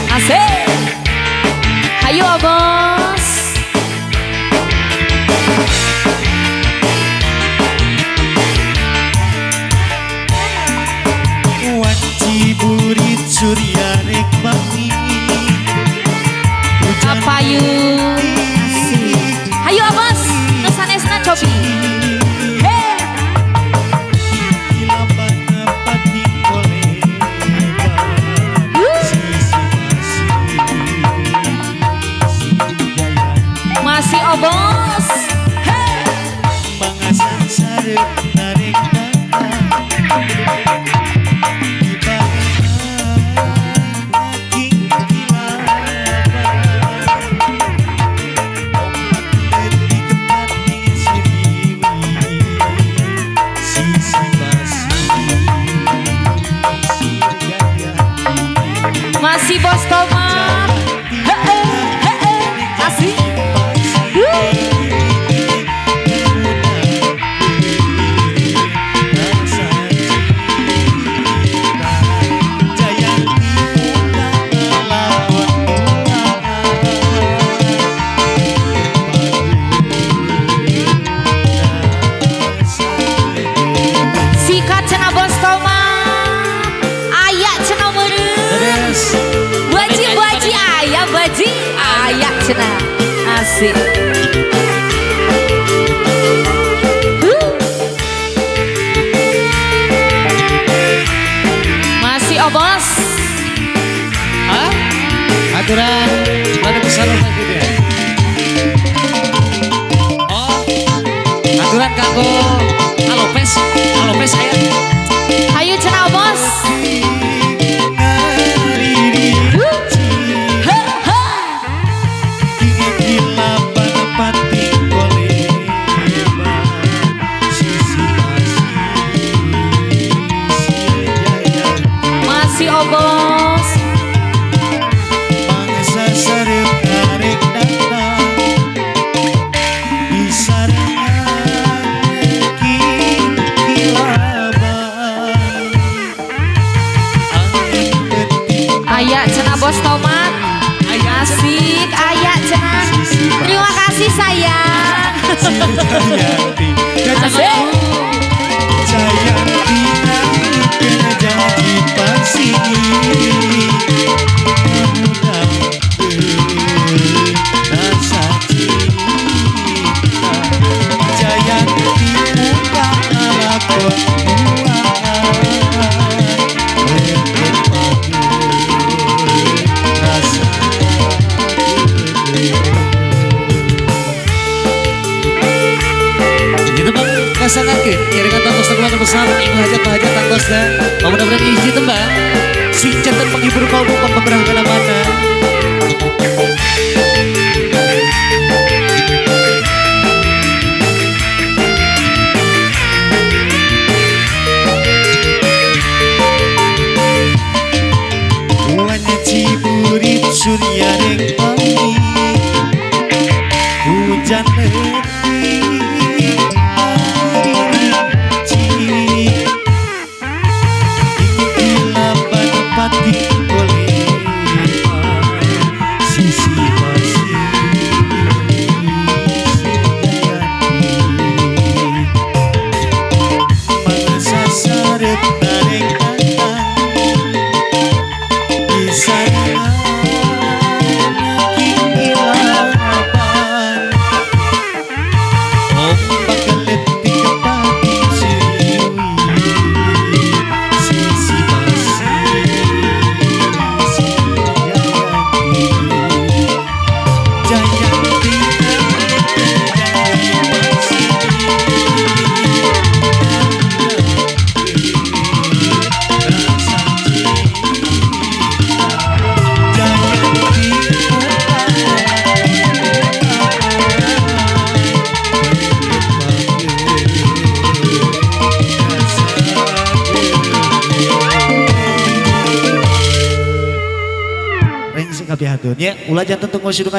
Asik. Hayu Bos. Wanci burit surya rek bami Apayu. Hayu Bos. Nusanesna cobi. Masih Obos. Mangasan sarep narik Masih Bos Tomat. Asik. Sikat cenah Bos Tomat. Ayak cenah meureun. Baji ayah baji ayak cenah. Asik. Masih Obos. Hah? Aturan ada besar lagi deh. Oh, aturan kanggo alopes saya. Hayu cenah Obos. Masih Obos. Mangsa sarep tarik datang bisa Ayak cenah Bos Tomat. Asik ayak cenah. Terima kasih sayang. Asik. Jayanti kena janji pasti rasa cinta Jayanti muka lakon gitu bang, kasangake iringan tangkos terkeluar bersama ibu hajat tangkos dan mudah-mudahan isi tembang si jantan penghibur kau bukan pemberah mana-mana. Wanya ciburit surya rek bami hujan kabeh haturnya ulah janten tunggu